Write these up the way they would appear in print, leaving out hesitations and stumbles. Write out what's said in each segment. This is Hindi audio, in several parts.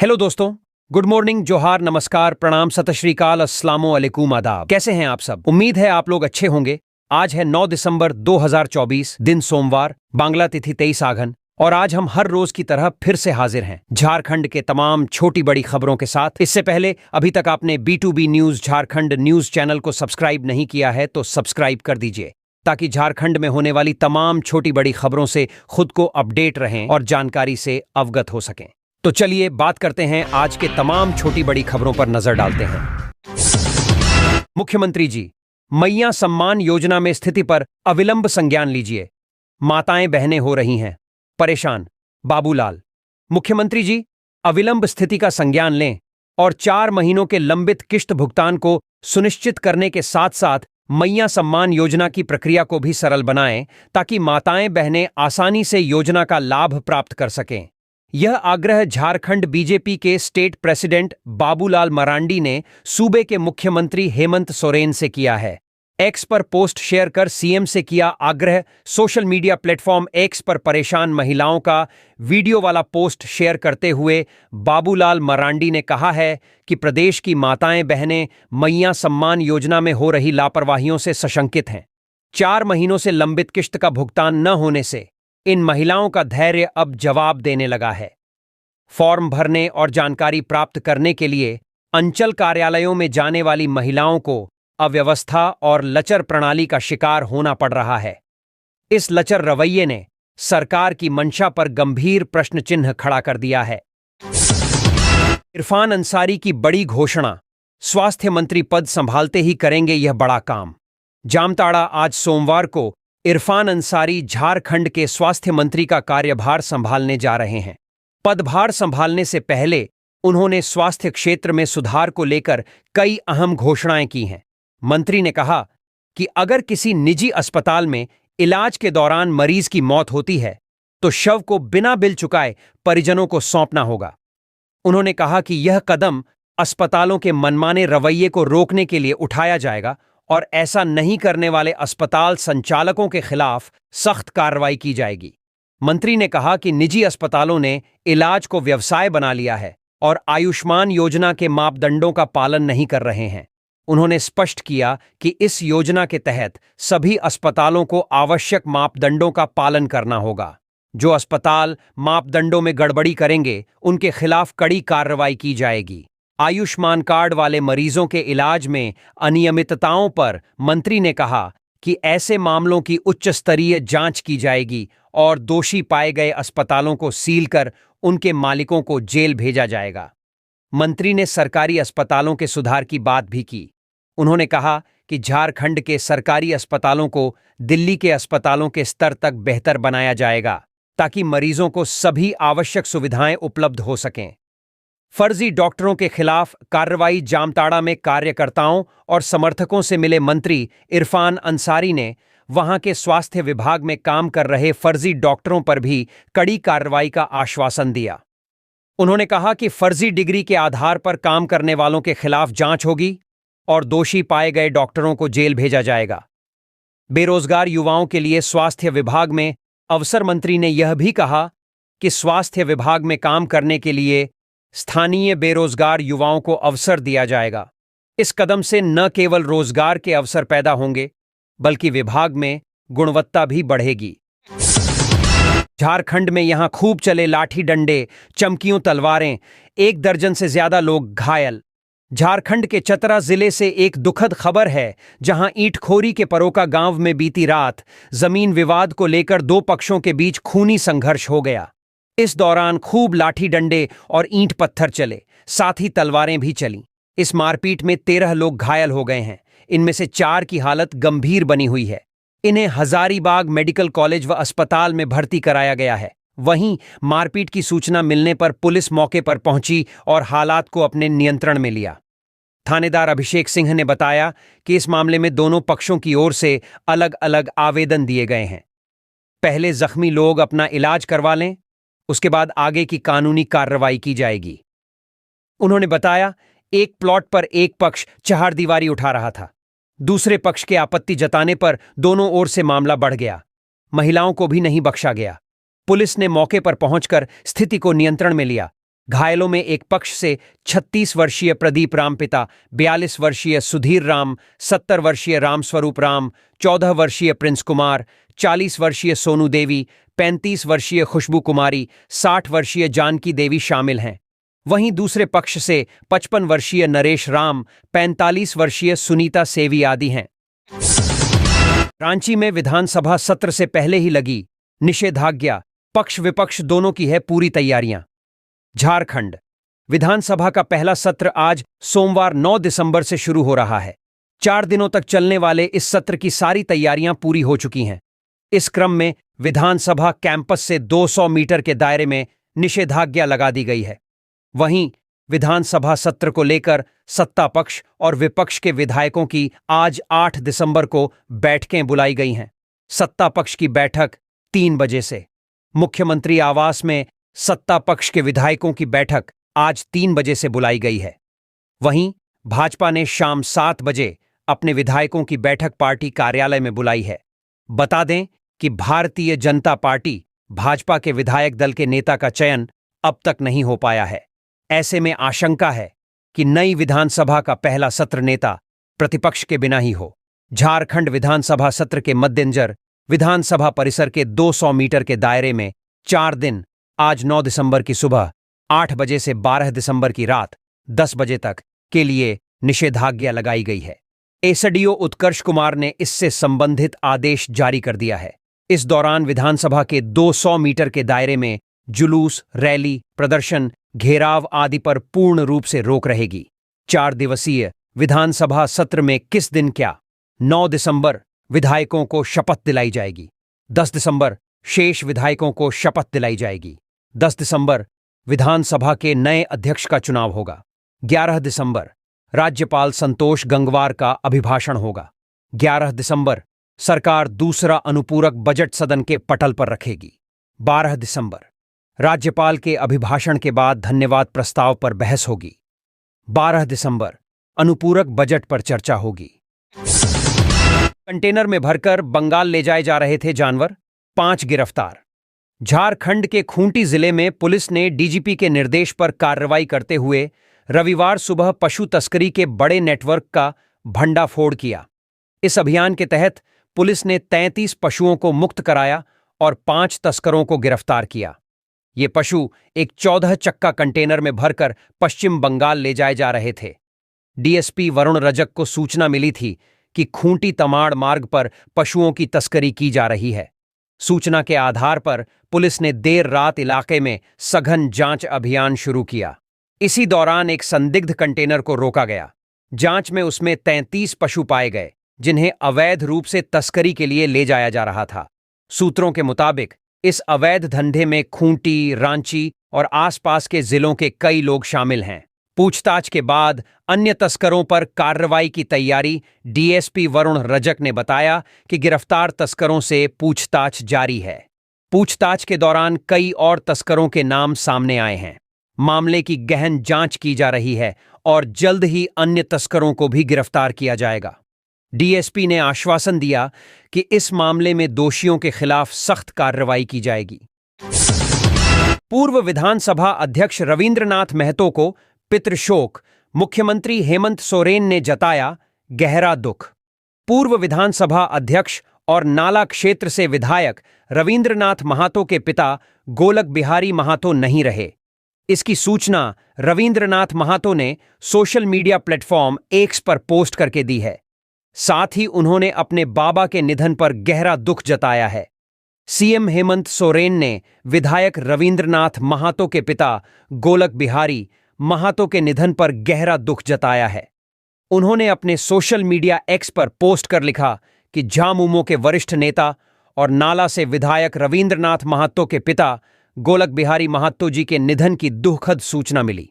हेलो दोस्तों, गुड मॉर्निंग, जोहार, नमस्कार, प्रणाम, सत श्री अकाल, अस्सलामु अलैकुम, आदाब। कैसे हैं आप सब? उम्मीद है आप लोग अच्छे होंगे। आज है 9 दिसंबर 2024, दिन सोमवार, बांग्ला तिथि 23 आघन, और आज हम हर रोज की तरह फिर से हाजिर हैं झारखंड के तमाम छोटी बड़ी खबरों के साथ। इससे पहले अभी तक आपने B2B news Jharkhand news channel को सब्सक्राइब नहीं किया है तो सब्सक्राइब कर दीजिए, ताकि झारखंड में होने वाली तमाम छोटी बड़ी खबरों से खुद को अपडेट रहें और जानकारी से अवगत हो सकें। तो चलिए बात करते हैं आज के तमाम छोटी बड़ी खबरों पर नजर डालते हैं। मुख्यमंत्री जी, मैया सम्मान योजना में स्थिति पर अविलंब संज्ञान लीजिए। माताएं बहनें हो रही हैं परेशान। बाबूलाल। मुख्यमंत्री जी, अविलंब स्थिति का संज्ञान लें और 4 महीनों के लंबित किश्त भुगतान को सुनिश्चित करने के साथ साथ मैया सम्मान योजना की प्रक्रिया को भी सरल बनाएं, ताकि माताएं बहनें आसानी से योजना का लाभ प्राप्त कर सकें। यह आग्रह झारखंड बीजेपी के स्टेट प्रेसिडेंट बाबूलाल मरांडी ने सूबे के मुख्यमंत्री हेमंत सोरेन से किया है। एक्स पर पोस्ट शेयर कर सीएम से किया आग्रह। सोशल मीडिया प्लेटफॉर्म एक्स पर परेशान महिलाओं का वीडियो वाला पोस्ट शेयर करते हुए बाबूलाल मरांडी ने कहा है कि प्रदेश की माताएं बहनें मैया सम्मान योजना में हो रही लापरवाहियों से सशंकित हैं। 4 महीनों से लंबित किश्त का भुगतान न होने से इन महिलाओं का धैर्य अब जवाब देने लगा है। फॉर्म भरने और जानकारी प्राप्त करने के लिए अंचल कार्यालयों में जाने वाली महिलाओं को अव्यवस्था और लचर प्रणाली का शिकार होना पड़ रहा है। इस लचर रवैये ने सरकार की मंशा पर गंभीर प्रश्न चिन्ह खड़ा कर दिया है। इरफान अंसारी की बड़ी घोषणा, स्वास्थ्य मंत्री पद संभालते ही करेंगे यह बड़ा काम। जामताड़ा, आज सोमवार को इरफान अंसारी झारखंड के स्वास्थ्य मंत्री का कार्यभार संभालने जा रहे हैं। पदभार संभालने से पहले उन्होंने स्वास्थ्य क्षेत्र में सुधार को लेकर कई अहम घोषणाएं की हैं। मंत्री ने कहा कि अगर किसी निजी अस्पताल में इलाज के दौरान मरीज की मौत होती है तो शव को बिना बिल चुकाए परिजनों को सौंपना होगा। उन्होंने कहा कि यह कदम अस्पतालों के मनमाने रवैये को रोकने के लिए उठाया जाएगा और ऐसा नहीं करने वाले अस्पताल संचालकों के खिलाफ सख्त कार्रवाई की जाएगी। मंत्री ने कहा कि निजी अस्पतालों ने इलाज को व्यवसाय बना लिया है और आयुष्मान योजना के मापदंडों का पालन नहीं कर रहे हैं। उन्होंने स्पष्ट किया कि इस योजना के तहत सभी अस्पतालों को आवश्यक मापदंडों का पालन करना होगा। जो अस्पताल मापदंडों में गड़बड़ी करेंगे उनके खिलाफ कड़ी कार्रवाई की जाएगी। आयुष्मान कार्ड वाले मरीजों के इलाज में अनियमितताओं पर मंत्री ने कहा कि ऐसे मामलों की उच्च स्तरीय जांच की जाएगी और दोषी पाए गए अस्पतालों को सील कर उनके मालिकों को जेल भेजा जाएगा। मंत्री ने सरकारी अस्पतालों के सुधार की बात भी की। उन्होंने कहा कि झारखंड के सरकारी अस्पतालों को दिल्ली के अस्पतालों के स्तर तक बेहतर बनाया जाएगा, ताकि मरीजों को सभी आवश्यक सुविधाएं उपलब्ध हो सकें। फर्जी डॉक्टरों के खिलाफ कार्रवाई, जामताड़ा में कार्यकर्ताओं और समर्थकों से मिले मंत्री इरफान अंसारी ने वहां के स्वास्थ्य विभाग में काम कर रहे फर्जी डॉक्टरों पर भी कड़ी कार्रवाई का आश्वासन दिया। उन्होंने कहा कि फर्जी डिग्री के आधार पर काम करने वालों के खिलाफ जांच होगी और दोषी पाए गए डॉक्टरों को जेल भेजा जाएगा। बेरोजगार युवाओं के लिए स्वास्थ्य विभाग में अवसर मंत्री ने यह भी कहा कि स्वास्थ्य विभाग में काम करने के लिए स्थानीय बेरोजगार युवाओं को अवसर दिया जाएगा। इस कदम से न केवल रोजगार के अवसर पैदा होंगे, बल्कि विभाग में गुणवत्ता भी बढ़ेगी। झारखंड में यहां खूब चले लाठी डंडे, चमकियों, तलवारें, 1 दर्जन से ज्यादा लोग घायल। झारखंड के चतरा जिले से एक दुखद खबर है, जहां ईंटखोरी के परोका गांव में बीती रात जमीन विवाद को लेकर 2 पक्षों के बीच खूनी संघर्ष हो गया। इस दौरान खूब लाठी डंडे और ईंट पत्थर चले, साथ ही तलवारें भी चलीं। इस मारपीट में 13 लोग घायल हो गए हैं। इनमें से 4 की हालत गंभीर बनी हुई है। इन्हें हजारीबाग मेडिकल कॉलेज व अस्पताल में भर्ती कराया गया है। वहीं मारपीट की सूचना मिलने पर पुलिस मौके पर पहुंची और हालात को अपने नियंत्रण में लिया। थानेदार अभिषेक सिंह ने बताया कि इस मामले में दोनों पक्षों की ओर से अलग अलग आवेदन दिए गए हैं। पहले जख्मी लोग अपना इलाज करवा लें, उसके बाद आगे की कानूनी कार्रवाई की जाएगी। उन्होंने बताया, एक प्लॉट पर एक पक्ष चहारदीवारी उठा रहा था। दूसरे पक्ष के आपत्ति जताने पर दोनों ओर से मामला बढ़ गया। महिलाओं को भी नहीं बख्शा गया। पुलिस ने मौके पर पहुंचकर स्थिति को नियंत्रण में लिया। घायलों में एक पक्ष से 36 वर्षीय प्रदीप रामपिता, 42 वर्षीय सुधीर राम, 70 वर्षीय रामस्वरूप राम, 14 वर्षीय प्रिंस कुमार, 40 वर्षीय सोनू देवी, 35 वर्षीय खुशबू कुमारी, 60 वर्षीय जानकी देवी शामिल हैं। वहीं दूसरे पक्ष से 55 वर्षीय नरेश राम, 45 वर्षीय सुनीता सेवी आदि हैं। रांची में विधानसभा सत्र से पहले ही लगी निषेधाज्ञा, पक्ष विपक्ष दोनों की है पूरी तैयारियां। झारखंड विधानसभा का पहला सत्र आज सोमवार 9 दिसंबर से शुरू हो रहा है। 4 दिनों तक चलने वाले इस सत्र की सारी तैयारियां पूरी हो चुकी हैं। इस क्रम में विधानसभा कैंपस से 200 मीटर के दायरे में निषेधाज्ञा लगा दी गई है। वहीं विधानसभा सत्र को लेकर सत्ता पक्ष और विपक्ष के विधायकों की आज 8 दिसंबर को बैठकें बुलाई गई हैं। सत्ता पक्ष की बैठक 3 बजे से, मुख्यमंत्री आवास में सत्ता पक्ष के विधायकों की बैठक आज 3 बजे से बुलाई गई है। वहीं भाजपा ने शाम 7 बजे अपने विधायकों की बैठक पार्टी कार्यालय में बुलाई है। बता दें कि भारतीय जनता पार्टी भाजपा के विधायक दल के नेता का चयन अब तक नहीं हो पाया है। ऐसे में आशंका है कि नई विधानसभा का पहला सत्र नेता प्रतिपक्ष के बिना ही हो। झारखंड विधानसभा सत्र के मद्देनजर विधानसभा परिसर के 200 मीटर के दायरे में 4 दिन आज 9 दिसंबर की सुबह 8 बजे से 12 दिसंबर की रात 10 बजे तक के लिए निषेधाज्ञा लगाई गई है। एसडीओ उत्कर्ष कुमार ने इससे संबंधित आदेश जारी कर दिया है। इस दौरान विधानसभा के 200 मीटर के दायरे में जुलूस, रैली, प्रदर्शन, घेराव आदि पर पूर्ण रूप से रोक रहेगी। 4 दिवसीय विधानसभा सत्र में किस दिन क्या? 9 दिसंबर विधायकों को शपथ दिलाई जाएगी। 10 दिसंबर शेष विधायकों को शपथ दिलाई जाएगी। 10 दिसंबर विधानसभा के नए अध्यक्ष का चुनाव होगा। 11 दिसंबर राज्यपाल संतोष गंगवार का अभिभाषण होगा। 11 दिसंबर सरकार दूसरा अनुपूरक बजट सदन के पटल पर रखेगी। 12 दिसंबर राज्यपाल के अभिभाषण के बाद धन्यवाद प्रस्ताव पर बहस होगी। 12 दिसंबर अनुपूरक बजट पर चर्चा होगी। कंटेनर में भरकर बंगाल ले जाए जा रहे थे जानवर, 5 गिरफ्तार। झारखंड के खूंटी जिले में पुलिस ने डीजीपी के निर्देश पर कार्रवाई करते हुए रविवार सुबह पशु तस्करी के बड़े नेटवर्क का भंडाफोड़ किया। इस अभियान के तहत पुलिस ने 33 पशुओं को मुक्त कराया और 5 तस्करों को गिरफ्तार किया। ये पशु एक 14 चक्का कंटेनर में भरकर पश्चिम बंगाल ले जाए जा रहे थे। डीएसपी वरुण रजक को सूचना मिली थी कि खूंटी तमाड़ मार्ग पर पशुओं की तस्करी की जा रही है। सूचना के आधार पर पुलिस ने देर रात इलाके में सघन जांच अभियान शुरू किया। इसी दौरान एक संदिग्ध कंटेनर को रोका गया। जांच में उसमें 33 पशु पाए गए, जिन्हें अवैध रूप से तस्करी के लिए ले जाया जा रहा था। सूत्रों के मुताबिक इस अवैध धंधे में खूंटी, रांची और आसपास के जिलों के कई लोग शामिल हैं। पूछताछ के बाद अन्य तस्करों पर कार्रवाई की तैयारी। डीएसपी वरुण रजक ने बताया कि गिरफ्तार तस्करों से पूछताछ जारी है। पूछताछ के दौरान कई और तस्करों के नाम सामने आए हैं। मामले की गहन जांच की जा रही है और जल्द ही अन्य तस्करों को भी गिरफ्तार किया जाएगा। डीएसपी ने आश्वासन दिया कि इस मामले में दोषियों के खिलाफ सख्त कार्रवाई की जाएगी। पूर्व विधानसभा अध्यक्ष रविंद्रनाथ महतो को पितृशोक, मुख्यमंत्री हेमंत सोरेन ने जताया गहरा दुख। पूर्व विधानसभा अध्यक्ष और नाला क्षेत्र से विधायक रविंद्रनाथ महातो के पिता गोलक बिहारी महातो नहीं रहे। इसकी सूचना रविंद्रनाथ महातो ने सोशल मीडिया प्लेटफॉर्म एक्स पर पोस्ट करके दी है। साथ ही उन्होंने अपने बाबा के निधन पर गहरा दुख जताया है। सीएम हेमंत सोरेन ने विधायक रविंद्रनाथ महातो के पिता गोलक बिहारी महातो के निधन पर गहरा दुख जताया है। उन्होंने अपने सोशल मीडिया एक्स पर पोस्ट कर लिखा कि झामुमो के वरिष्ठ नेता और नाला से विधायक रविंद्रनाथ महातो के पिता गोलक बिहारी महातो जी के निधन की दुखद सूचना मिली।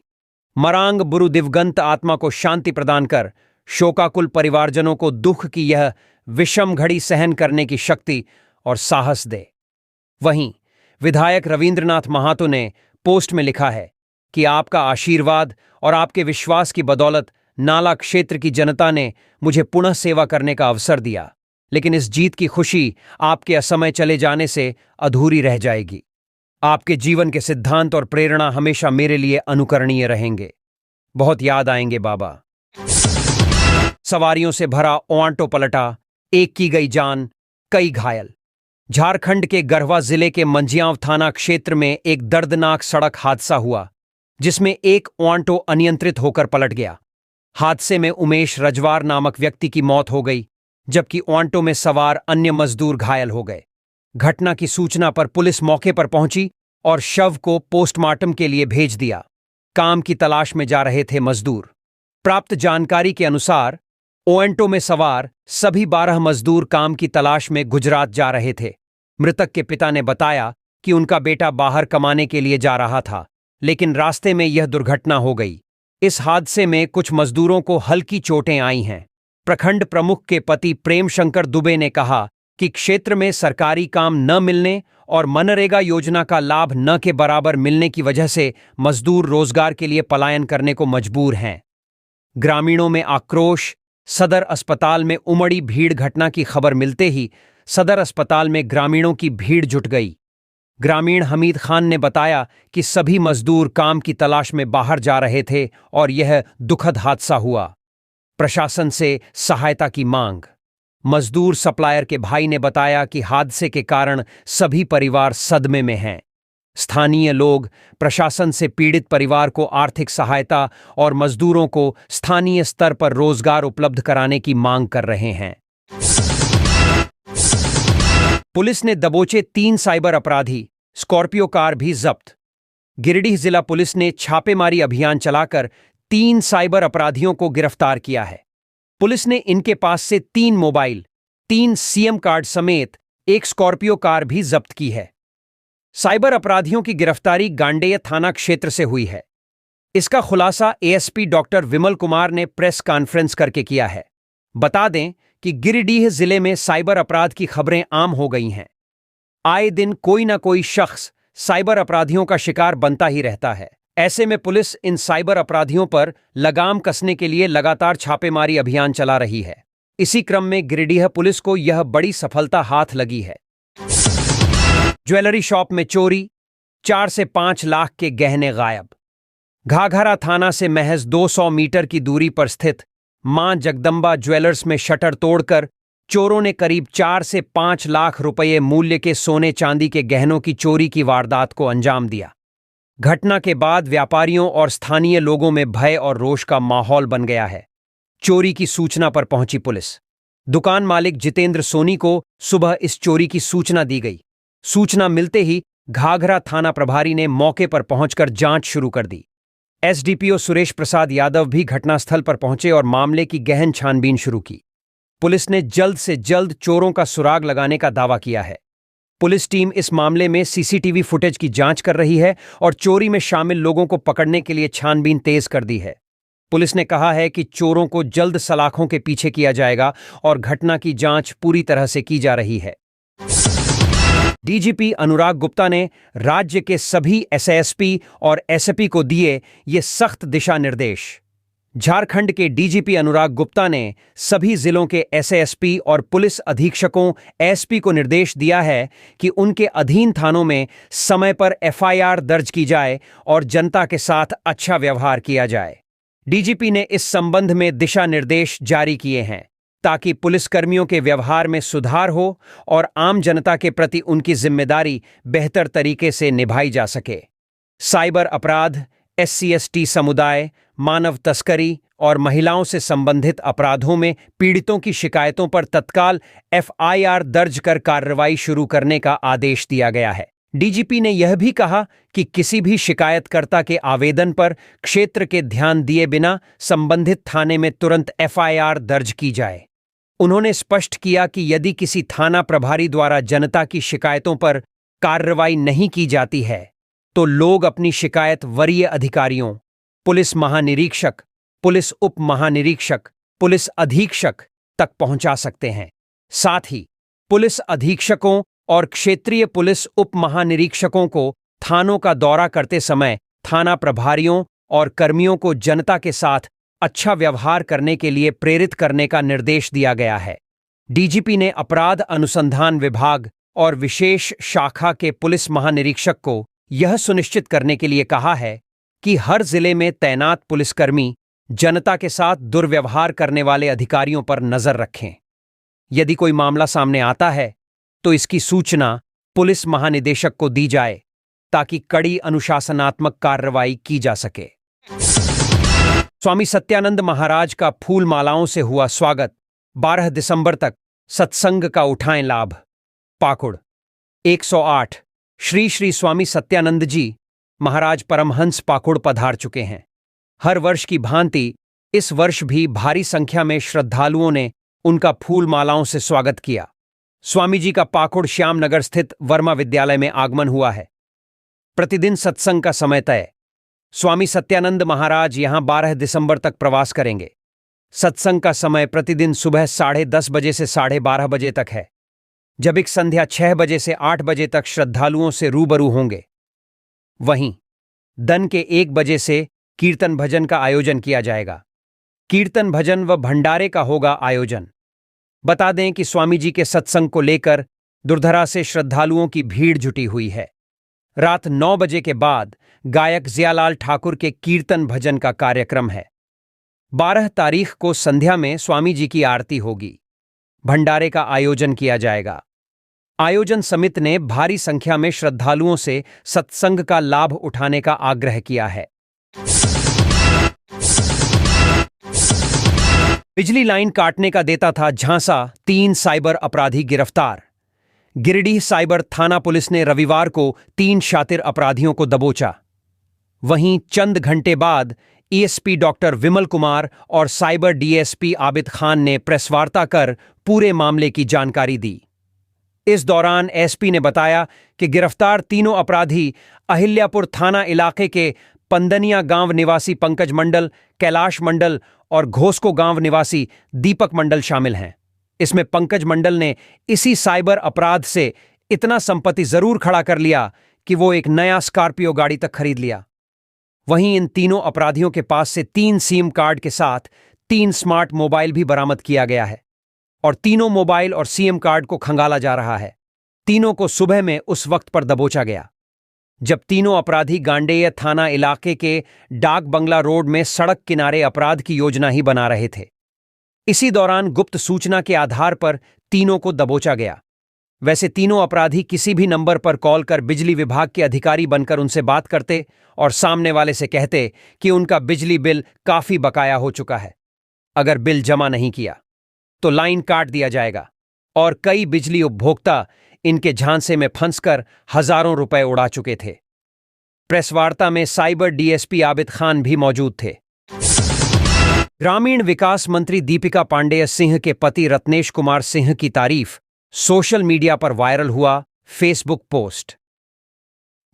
मरांग बुरु दिवगंत आत्मा को शांति प्रदान कर शोकाकुल परिवारजनों को दुख की यह विषम घड़ी सहन करने की शक्ति और साहस दे। वहीं विधायक रविंद्रनाथ महातो ने पोस्ट में लिखा है कि आपका आशीर्वाद और आपके विश्वास की बदौलत नाला क्षेत्र की जनता ने मुझे पुनः सेवा करने का अवसर दिया, लेकिन इस जीत की खुशी आपके असमय चले जाने से अधूरी रह जाएगी। आपके जीवन के सिद्धांत और प्रेरणा हमेशा मेरे लिए अनुकरणीय रहेंगे। बहुत याद आएंगे बाबा। सवारियों से भरा ऑटो पलटा, एक की गई जान, कई घायल। झारखंड के गढ़वा जिले के मंझियाव थाना क्षेत्र में एक दर्दनाक सड़क हादसा हुआ, जिसमें एक ऑटो अनियंत्रित होकर पलट गया। हादसे में उमेश रजवार नामक व्यक्ति की मौत हो गई, जबकि ऑटो में सवार अन्य मजदूर घायल हो गए। घटना की सूचना पर पुलिस मौके पर पहुंची और शव को पोस्टमार्टम के लिए भेज दिया। काम की तलाश में जा रहे थे मजदूर। प्राप्त जानकारी के अनुसार ऑटो में सवार सभी 12 मजदूर काम की तलाश में गुजरात जा रहे थे। मृतक के पिता ने बताया कि उनका बेटा बाहर कमाने के लिए जा रहा था, लेकिन रास्ते में यह दुर्घटना हो गई। इस हादसे में कुछ मजदूरों को हल्की चोटें आई हैं। प्रखंड प्रमुख के पति प्रेम शंकर दुबे ने कहा कि क्षेत्र में सरकारी काम न मिलने और मनरेगा योजना का लाभ न के बराबर मिलने की वजह से मजदूर रोजगार के लिए पलायन करने को मजबूर हैं। ग्रामीणों में आक्रोश। सदर अस्पताल में उमड़ी भीड़। घटना की खबर मिलते ही सदर अस्पताल में ग्रामीणों की भीड़ जुट गई। ग्रामीण हमीद खान ने बताया कि सभी मजदूर काम की तलाश में बाहर जा रहे थे और यह दुखद हादसा हुआ। प्रशासन से सहायता की मांग। मजदूर सप्लायर के भाई ने बताया कि हादसे के कारण सभी परिवार सदमे में हैं। स्थानीय लोग प्रशासन से पीड़ित परिवार को आर्थिक सहायता और मजदूरों को स्थानीय स्तर पर रोजगार उपलब्ध कराने की मांग कर रहे हैं। पुलिस ने दबोचे 3 साइबर अपराधी, स्कॉर्पियो कार भी जब्त। गिरिडीह जिला पुलिस ने छापेमारी अभियान चलाकर 3 साइबर अपराधियों को गिरफ्तार किया है। पुलिस ने इनके पास से 3 मोबाइल, 3 सीएम कार्ड समेत एक स्कॉर्पियो कार भी जब्त की है। साइबर अपराधियों की गिरफ्तारी गांडेय थाना क्षेत्र से हुई है। इसका खुलासा एएसपी डॉक्टर विमल कुमार ने प्रेस कॉन्फ्रेंस करके किया है। बता दें कि गिरिडीह जिले में साइबर अपराध की खबरें आम हो गई हैं। आए दिन कोई ना कोई शख्स साइबर अपराधियों का शिकार बनता ही रहता है। ऐसे में पुलिस इन साइबर अपराधियों पर लगाम कसने के लिए लगातार छापेमारी अभियान चला रही है। इसी क्रम में गिरिडीह पुलिस को यह बड़ी सफलता हाथ लगी है। ज्वेलरी शॉप में चोरी, 4 से 5 लाख के गहने गायब। घाघरा थाना से महज 200 मीटर की दूरी पर स्थित मां जगदंबा ज्वेलर्स में शटर तोड़कर चोरों ने करीब 4 से 5 लाख रुपये मूल्य के सोने चांदी के गहनों की चोरी की वारदात को अंजाम दिया। घटना के बाद व्यापारियों और स्थानीय लोगों में भय और रोष का माहौल बन गया है। चोरी की सूचना पर पहुंची पुलिस। दुकान मालिक जितेंद्र सोनी को सुबह इस चोरी की सूचना दी गई। सूचना मिलते ही घाघरा थाना प्रभारी ने मौके पर पहुंचकर जांच शुरू कर दी। एसडीपीओ सुरेश प्रसाद यादव भी घटनास्थल पर पहुंचे और मामले की गहन छानबीन शुरू की। पुलिस ने जल्द से जल्द चोरों का सुराग लगाने का दावा किया है। पुलिस टीम इस मामले में सीसीटीवी फुटेज की जांच कर रही है और चोरी में शामिल लोगों को पकड़ने के लिए छानबीन तेज कर दी है। पुलिस ने कहा है कि चोरों को जल्द सलाखों के पीछे किया जाएगा और घटना की जांच पूरी तरह से की जा रही है। डीजीपी अनुराग गुप्ता ने राज्य के सभी एसएसपी और एसपी को दिए ये सख्त दिशा निर्देश। झारखंड के डीजीपी अनुराग गुप्ता ने सभी जिलों के एसएसपी और पुलिस अधीक्षकों एसपी को निर्देश दिया है कि उनके अधीन थानों में समय पर एफआईआर दर्ज की जाए और जनता के साथ अच्छा व्यवहार किया जाए। डीजीपी ने इस संबंध में दिशा निर्देश जारी किए हैं ताकि पुलिसकर्मियों के व्यवहार में सुधार हो और आम जनता के प्रति उनकी जिम्मेदारी बेहतर तरीके से निभाई जा सके। साइबर अपराध, एससी/एसटी समुदाय, मानव तस्करी और महिलाओं से संबंधित अपराधों में पीड़ितों की शिकायतों पर तत्काल एफआईआर दर्ज कर कार्रवाई शुरू करने का आदेश दिया गया है। डीजीपी ने यह भी कहा कि किसी भी शिकायतकर्ता के आवेदन पर क्षेत्र के ध्यान दिए बिना संबंधित थाने में तुरंत एफआईआर दर्ज की जाए। उन्होंने स्पष्ट किया कि यदि किसी थाना प्रभारी द्वारा जनता की शिकायतों पर कार्रवाई नहीं की जाती है तो लोग अपनी शिकायत वरीय अधिकारियों, पुलिस महानिरीक्षक, पुलिस उप महानिरीक्षक, पुलिस अधीक्षक तक पहुंचा सकते हैं। साथ ही पुलिस अधीक्षकों और क्षेत्रीय पुलिस उप महानिरीक्षकों को थानों का दौरा करते समय थाना प्रभारियों और कर्मियों को जनता के साथ अच्छा व्यवहार करने के लिए प्रेरित करने का निर्देश दिया गया है। डीजीपी ने अपराध अनुसंधान विभाग और विशेष शाखा के पुलिस महानिरीक्षक को यह सुनिश्चित करने के लिए कहा है कि हर जिले में तैनात पुलिसकर्मी जनता के साथ दुर्व्यवहार करने वाले अधिकारियों पर नजर रखें। यदि कोई मामला सामने आता है तो इसकी सूचना पुलिस महानिदेशक को दी जाए ताकि कड़ी अनुशासनात्मक कार्रवाई की जा सके। स्वामी सत्यानंद महाराज का फूल मालाओं से हुआ स्वागत। 12 दिसंबर तक सत्संग का उठाएं लाभ। पाकुड़ 108 श्री श्री स्वामी सत्यानंद जी महाराज परमहंस पाकुड़ पधार चुके हैं। हर वर्ष की भांति इस वर्ष भी भारी संख्या में श्रद्धालुओं ने उनका फूल मालाओं से स्वागत किया। स्वामी जी का पाकुड़ श्यामनगर स्थित वर्मा विद्यालय में आगमन हुआ है। प्रतिदिन सत्संग का समय तय। स्वामी सत्यानंद महाराज यहां 12 दिसंबर तक प्रवास करेंगे। सत्संग का समय प्रतिदिन सुबह 10:30 बजे से 12:30 बजे तक है, जब संध्या 6 बजे से 8 बजे तक श्रद्धालुओं से रूबरू होंगे। वहीं दिन के 1 बजे से कीर्तन भजन का आयोजन किया जाएगा। कीर्तन भजन व भंडारे का होगा आयोजन। बता दें कि स्वामी जी के सत्संग को लेकर दुर्धरा से श्रद्धालुओं की भीड़ जुटी हुई है। रात 9 बजे के बाद गायक जियालाल ठाकुर के कीर्तन भजन का कार्यक्रम है। 12 तारीख को संध्या में स्वामी जी की आरती होगी। भंडारे का आयोजन किया जाएगा। आयोजन समिति ने भारी संख्या में श्रद्धालुओं से सत्संग का लाभ उठाने का आग्रह किया है। बिजली लाइन काटने का देता था झांसा, 3 साइबर अपराधी गिरफ्तार। गिरिडीह साइबर थाना पुलिस ने रविवार को 3 शातिर अपराधियों को दबोचा। वहीं चंद घंटे बाद एएसपी डॉक्टर विमल कुमार और साइबर डीएसपी आबिद खान ने प्रेसवार्ता कर पूरे मामले की जानकारी दी। इस दौरान एसपी ने बताया कि गिरफ्तार तीनों अपराधी अहिल्यापुर थाना इलाके के पंदनिया गांव निवासी पंकज मंडल, कैलाश मंडल और घोसको गांव निवासी दीपक मंडल शामिल हैं। इसमें पंकज मंडल ने इसी साइबर अपराध से इतना संपत्ति जरूर खड़ा कर लिया कि वो एक नया स्कॉर्पियो गाड़ी तक खरीद लिया। वहीं इन तीनों अपराधियों के पास से 3 सिम कार्ड के साथ 3 स्मार्ट मोबाइल भी बरामद किया गया है और तीनों मोबाइल और सिम कार्ड को खंगाला जा रहा है। तीनों को सुबह में उस वक्त पर दबोचा गया जब तीनों अपराधी गांडेय थाना इलाके के डाक बंगला रोड में सड़क किनारे अपराध की योजना ही बना रहे थे। इसी दौरान गुप्त सूचना के आधार पर तीनों को दबोचा गया। वैसे तीनों अपराधी किसी भी नंबर पर कॉल कर बिजली विभाग के अधिकारी बनकर उनसे बात करते और सामने वाले से कहते कि उनका बिजली बिल काफी बकाया हो चुका है, अगर बिल जमा नहीं किया तो लाइन काट दिया जाएगा। और कई बिजली उपभोक्ता इनके झांसे में फंसकर हजारों रुपए उड़ा चुके थे। प्रेसवार्ता में साइबर डीएसपी आबिद खान भी मौजूद थे। ग्रामीण विकास मंत्री दीपिका पांडेय सिंह के पति रत्नेश कुमार सिंह की तारीफ सोशल मीडिया पर वायरल हुआ फेसबुक पोस्ट।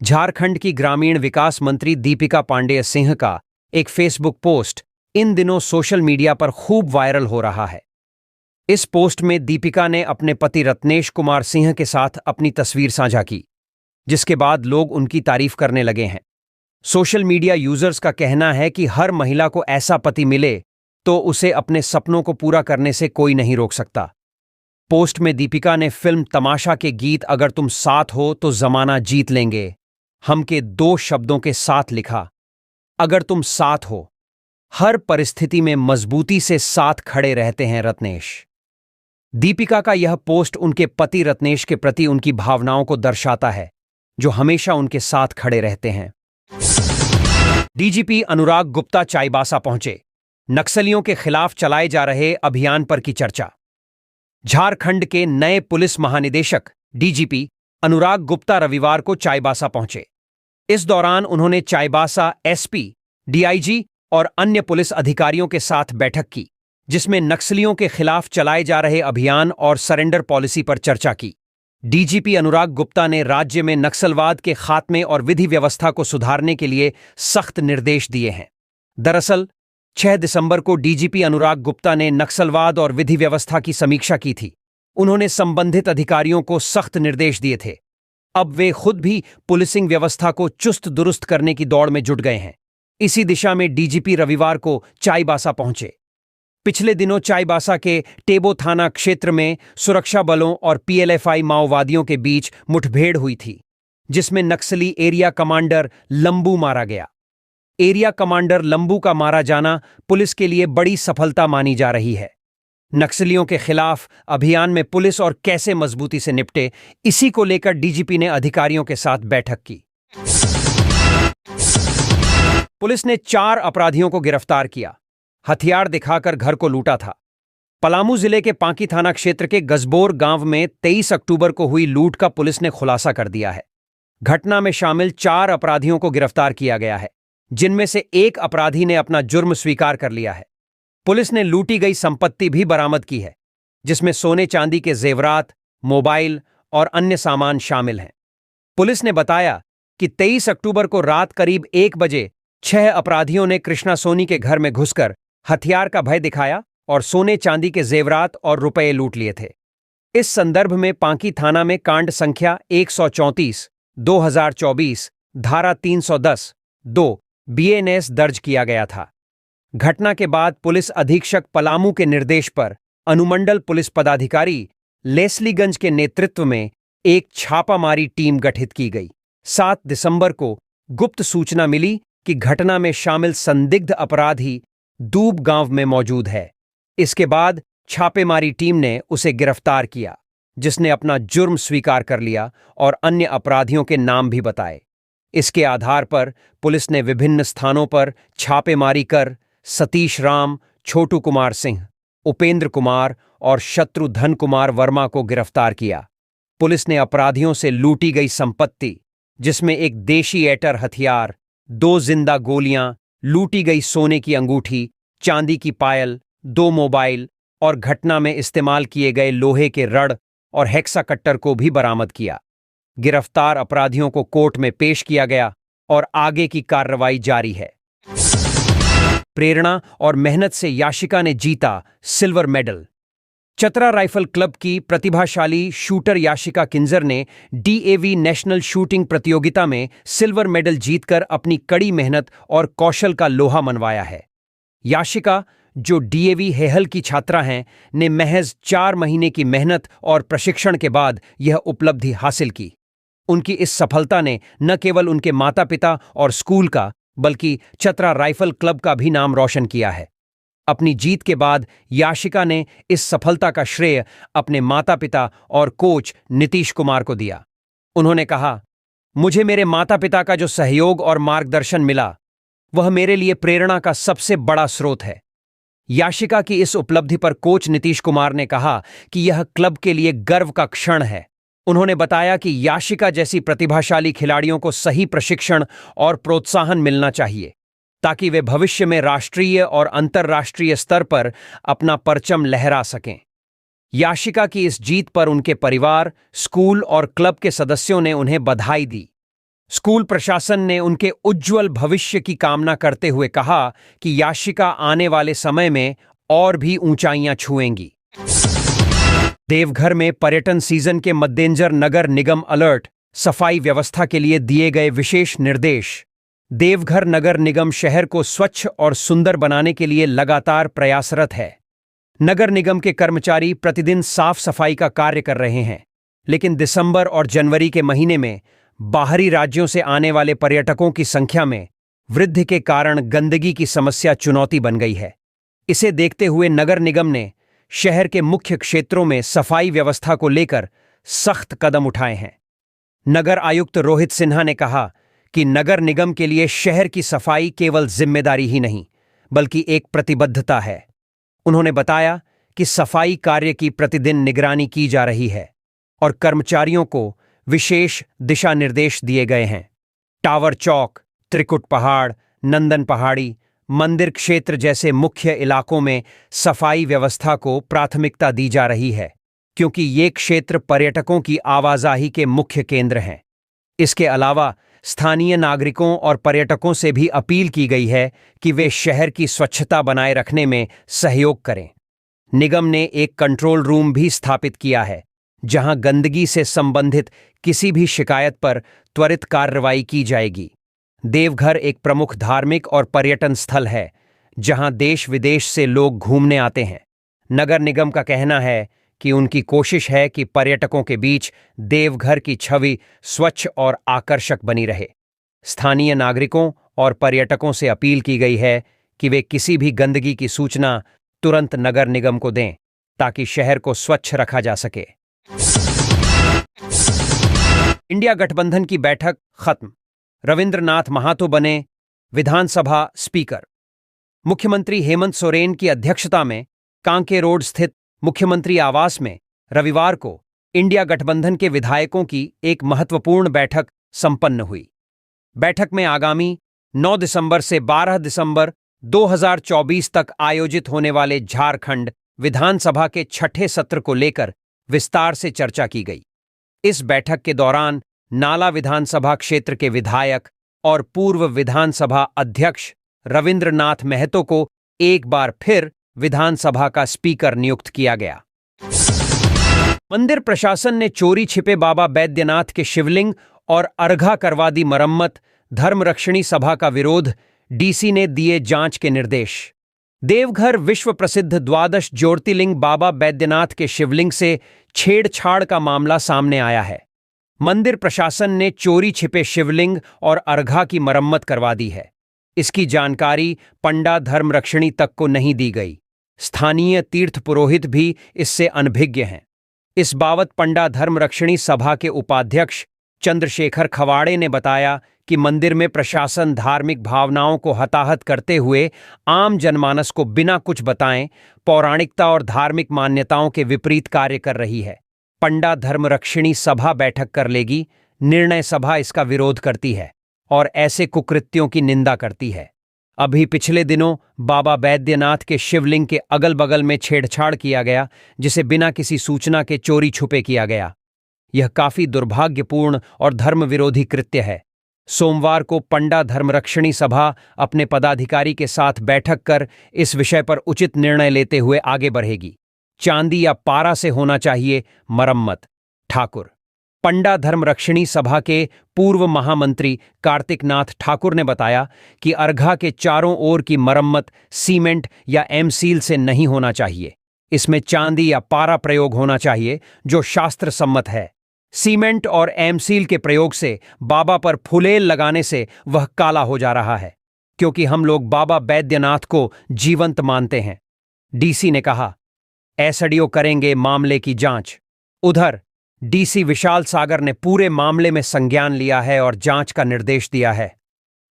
झारखंड की ग्रामीण विकास मंत्री दीपिका पांडेय सिंह का एक फेसबुक पोस्ट इन दिनों सोशल मीडिया पर खूब वायरल हो रहा है। इस पोस्ट में दीपिका ने अपने पति रत्नेश कुमार सिंह के साथ अपनी तस्वीर साझा की, जिसके बाद लोग उनकी तारीफ करने लगे हैं। सोशल मीडिया यूजर्स का कहना है कि हर महिला को ऐसा पति मिले तो उसे अपने सपनों को पूरा करने से कोई नहीं रोक सकता। पोस्ट में दीपिका ने फिल्म तमाशा के गीत अगर तुम साथ हो तो जमाना जीत लेंगे हम के 2 शब्दों के साथ लिखा, अगर तुम साथ हो, हर परिस्थिति में मजबूती से साथ खड़े रहते हैं रत्नेश। दीपिका का यह पोस्ट उनके पति रत्नेश के प्रति उनकी भावनाओं को दर्शाता है, जो हमेशा उनके साथ खड़े रहते हैं। डीजीपी अनुराग गुप्ता चाईबासा पहुंचे। नक्सलियों के खिलाफ चलाए जा रहे अभियान पर की चर्चा। झारखंड के नए पुलिस महानिदेशक डीजीपी अनुराग गुप्ता रविवार को चाईबासा पहुंचे। इस दौरान उन्होंने चाईबासा एसपी, डीआईजी और अन्य पुलिस अधिकारियों के साथ बैठक की, जिसमें नक्सलियों के खिलाफ चलाए जा रहे अभियान और सरेंडर पॉलिसी पर चर्चा की। डीजीपी अनुराग गुप्ता ने राज्य में नक्सलवाद के खात्मे और विधि व्यवस्था को सुधारने के लिए सख्त निर्देश दिए हैं। दरअसल 6 दिसंबर को डीजीपी अनुराग गुप्ता ने नक्सलवाद और विधि व्यवस्था की समीक्षा की थी। उन्होंने संबंधित अधिकारियों को सख्त निर्देश दिए थे। अब वे खुद भी पुलिसिंग व्यवस्था को चुस्त दुरुस्त करने की दौड़ में जुट गए हैं। इसी दिशा में डीजीपी रविवार को चाईबासा पहुंचे। पिछले दिनों चाईबासा के टेबो थाना क्षेत्र में सुरक्षा बलों और पीएलएफआई माओवादियों के बीच मुठभेड़ हुई थी, जिसमें नक्सली एरिया कमांडर लंबू मारा गया। एरिया कमांडर लंबू का मारा जाना पुलिस के लिए बड़ी सफलता मानी जा रही है। नक्सलियों के खिलाफ अभियान में पुलिस और कैसे मजबूती से निपटे, इसी को लेकर डीजीपी ने अधिकारियों के साथ बैठक की। पुलिस ने 4 अपराधियों को गिरफ्तार किया। हथियार दिखाकर घर को लूटा था। पलामू जिले के पांकी थाना क्षेत्र के गजबोर गांव में 23 अक्टूबर को हुई लूट का पुलिस ने खुलासा कर दिया है। घटना में शामिल 4 अपराधियों को गिरफ्तार किया गया है, जिनमें से एक अपराधी ने अपना जुर्म स्वीकार कर लिया है। पुलिस ने लूटी गई संपत्ति भी बरामद की है, जिसमें सोने चांदी के जेवरात, मोबाइल और अन्य सामान शामिल हैं। पुलिस ने बताया कि 23 अक्टूबर को रात करीब 1 बजे 6 अपराधियों ने कृष्णा सोनी के घर में घुसकर हथियार का भय दिखाया और सोने चांदी के जेवरात और रुपए लूट लिए थे। इस संदर्भ में पांकी थाना में कांड संख्या 134/2024 धारा 310(2) बीएनएस दर्ज किया गया था। घटना के बाद पुलिस अधीक्षक पलामू के निर्देश पर अनुमंडल पुलिस पदाधिकारी लेस्लीगंज के नेतृत्व में एक छापामारी टीम गठित की गई। 7 दिसंबर को गुप्त सूचना मिली कि घटना में शामिल संदिग्ध अपराधी दूब गांव में मौजूद है। इसके बाद छापेमारी टीम ने उसे गिरफ्तार किया, जिसने अपना जुर्म स्वीकार कर लिया और अन्य अपराधियों के नाम भी बताए। इसके आधार पर पुलिस ने विभिन्न स्थानों पर छापेमारी कर सतीश राम, छोटू कुमार सिंह, उपेंद्र कुमार और शत्रुधन कुमार वर्मा को गिरफ्तार किया। पुलिस ने अपराधियों से लूटी गई संपत्ति, जिसमें एक देशी एटर हथियार, 2 जिंदा गोलियां, लूटी गई सोने की अंगूठी, चांदी की पायल, 2 मोबाइल और घटना में इस्तेमाल किए गए लोहे के रड और हेक्सा कट्टर को भी बरामद किया। गिरफ्तार अपराधियों को कोर्ट में पेश किया गया और आगे की कार्रवाई जारी है। प्रेरणा और मेहनत से याशिका ने जीता silver medal. Chatra rifle club की प्रतिभाशाली शूटर याशिका किंजर ने डीएवी नेशनल शूटिंग प्रतियोगिता में सिल्वर मेडल जीतकर अपनी कड़ी मेहनत और कौशल का लोहा मनवाया है। याशिका, जो डीएवी हेहल की छात्रा हैं, ने महज 4 महीने की मेहनत और प्रशिक्षण के बाद यह उपलब्धि हासिल की। उनकी इस सफलता ने न केवल उनके माता पिता और स्कूल का, बल्कि चतरा राइफल क्लब का भी नाम रोशन किया है। अपनी जीत के बाद याशिका ने इस सफलता का श्रेय अपने माता पिता और कोच नीतीश कुमार को दिया। उन्होंने कहा, मुझे मेरे माता पिता का जो सहयोग और मार्गदर्शन मिला, वह मेरे लिए प्रेरणा का सबसे बड़ा स्रोत है। याशिका की इस उपलब्धि पर कोच नीतीश कुमार ने कहा कि यह क्लब के लिए गर्व का क्षण है। उन्होंने बताया कि याशिका जैसी प्रतिभाशाली खिलाड़ियों को सही प्रशिक्षण और प्रोत्साहन मिलना चाहिए, ताकि वे भविष्य में राष्ट्रीय और अंतर्राष्ट्रीय स्तर पर अपना परचम लहरा सकें। याशिका की इस जीत पर उनके परिवार, स्कूल और क्लब के सदस्यों ने उन्हें बधाई दी। स्कूल प्रशासन ने उनके उज्जवल भविष्य की कामना करते हुए कहा कि याशिका आने वाले समय में और भी ऊंचाइयां छुएंगी। देवघर में पर्यटन सीजन के मद्देनजर नगर निगम अलर्ट, सफाई व्यवस्था के लिए दिए गए विशेष निर्देश। देवघर नगर निगम शहर को स्वच्छ और सुंदर बनाने के लिए लगातार प्रयासरत है। नगर निगम के कर्मचारी प्रतिदिन साफ सफाई का कार्य कर रहे हैं, लेकिन दिसंबर और जनवरी के महीने में बाहरी राज्यों से आने वाले पर्यटकों की संख्या में वृद्धि के कारण गंदगी की समस्या चुनौती बन गई है। इसे देखते हुए नगर निगम ने शहर के मुख्य क्षेत्रों में सफाई व्यवस्था को लेकर सख्त कदम उठाए हैं। नगर आयुक्त रोहित सिन्हा ने कहा कि नगर निगम के लिए शहर की सफाई केवल जिम्मेदारी ही नहीं, बल्कि एक प्रतिबद्धता है। उन्होंने बताया कि सफाई कार्य की प्रतिदिन निगरानी की जा रही है और कर्मचारियों को विशेष दिशा निर्देश दिए गए हैं। टावर चौक, त्रिकुट पहाड़, नंदन पहाड़ी, मंदिर क्षेत्र जैसे मुख्य इलाकों में सफाई व्यवस्था को प्राथमिकता दी जा रही है, क्योंकि ये क्षेत्र पर्यटकों की आवाजाही के मुख्य केंद्र हैं। इसके अलावा स्थानीय नागरिकों और पर्यटकों से भी अपील की गई है कि वे शहर की स्वच्छता बनाए रखने में सहयोग करें। निगम ने एक कंट्रोल रूम भी स्थापित किया है, जहां गंदगी से संबंधित किसी भी शिकायत पर त्वरित कार्रवाई की जाएगी। देवघर एक प्रमुख धार्मिक और पर्यटन स्थल है, जहां देश विदेश से लोग घूमने आते हैं। नगर निगम का कहना है कि उनकी कोशिश है कि पर्यटकों के बीच देवघर की छवि स्वच्छ और आकर्षक बनी रहे। स्थानीय नागरिकों और पर्यटकों से अपील की गई है कि वे किसी भी गंदगी की सूचना तुरंत नगर निगम को दें ताकि शहर को स्वच्छ रखा जा सके। इंडिया गठबंधन की बैठक खत्म, रविंद्रनाथ महातो बने विधानसभा स्पीकर। मुख्यमंत्री हेमंत सोरेन की अध्यक्षता में कांके रोड स्थित मुख्यमंत्री आवास में रविवार को इंडिया गठबंधन के विधायकों की एक महत्वपूर्ण बैठक संपन्न हुई। बैठक में आगामी 9 दिसंबर से 12 दिसंबर 2024 तक आयोजित होने वाले झारखंड विधानसभा के छठे सत्र को लेकर विस्तार से चर्चा की गई। इस बैठक के दौरान नाला विधानसभा क्षेत्र के विधायक और पूर्व विधानसभा अध्यक्ष रविंद्रनाथ महतो को एक बार फिर विधानसभा का स्पीकर नियुक्त किया गया। मंदिर प्रशासन ने चोरी छिपे बाबा बैद्यनाथ के शिवलिंग और अर्घा करवा दी मरम्मत, धर्मरक्षणी सभा का विरोध, डीसी ने दिए जांच के निर्देश। देवघर विश्व प्रसिद्ध द्वादश ज्योतिर्लिंग बाबा बैद्यनाथ के शिवलिंग से छेड़छाड़ का मामला सामने आया है। मंदिर प्रशासन ने चोरी छिपे शिवलिंग और अर्घा की मरम्मत करवा दी है। इसकी जानकारी पंडा धर्मरक्षणी तक को नहीं दी गई। स्थानीय तीर्थ पुरोहित भी इससे अनभिज्ञ हैं। इस बाबत पंडा धर्मरक्षणी सभा के उपाध्यक्ष चंद्रशेखर खवाड़े ने बताया कि मंदिर में प्रशासन धार्मिक भावनाओं को हताहत करते हुए आम जनमानस को बिना कुछ बताएं पौराणिकता और धार्मिक मान्यताओं के विपरीत कार्य कर रही है। पंडा धर्मरक्षिणी सभा बैठक कर लेगी, निर्णय सभा इसका विरोध करती है और ऐसे कुकृत्यों की निंदा करती है। अभी पिछले दिनों बाबा बैद्यनाथ के शिवलिंग के अगल बगल में छेड़छाड़ किया गया, जिसे बिना किसी सूचना के चोरी छुपे किया गया। यह काफी दुर्भाग्यपूर्ण और धर्म विरोधी कृत्य है। सोमवार को पंडा धर्मरक्षिणी सभा अपने पदाधिकारी के साथ बैठक कर इस विषय पर उचित निर्णय लेते हुए आगे बढ़ेगी। चांदी या पारा से होना चाहिए मरम्मत, ठाकुर। पंडा धर्मरक्षिणी सभा के पूर्व महामंत्री कार्तिक नाथ ठाकुर ने बताया कि अर्घा के चारों ओर की मरम्मत सीमेंट या एमसील से नहीं होना चाहिए। इसमें चांदी या पारा प्रयोग होना चाहिए, जो शास्त्र सम्मत है। सीमेंट और एमसील के प्रयोग से बाबा पर फुलेल लगाने से वह काला हो जा रहा है, क्योंकि हम लोग बाबा बैद्यनाथ को जीवंत मानते हैं। डीसी ने कहा, एसडीओ करेंगे मामले की जांच। उधर डीसी विशाल सागर ने पूरे मामले में संज्ञान लिया है और जांच का निर्देश दिया है।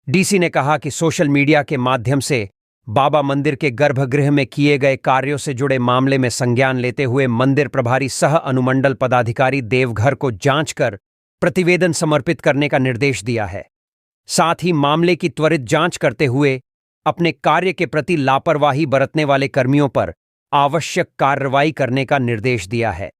डीसी ने कहा कि सोशल मीडिया के माध्यम से बाबा मंदिर के गर्भगृह में किए गए कार्यों से जुड़े मामले में संज्ञान लेते हुए मंदिर प्रभारी सह अनुमंडल पदाधिकारी देवघर को जांच कर प्रतिवेदन समर्पित करने का निर्देश दिया है। साथ ही मामले की त्वरित जांच करते हुए अपने कार्य के प्रति लापरवाही बरतने वाले कर्मियों पर आवश्यक कार्रवाई करने का निर्देश दिया है।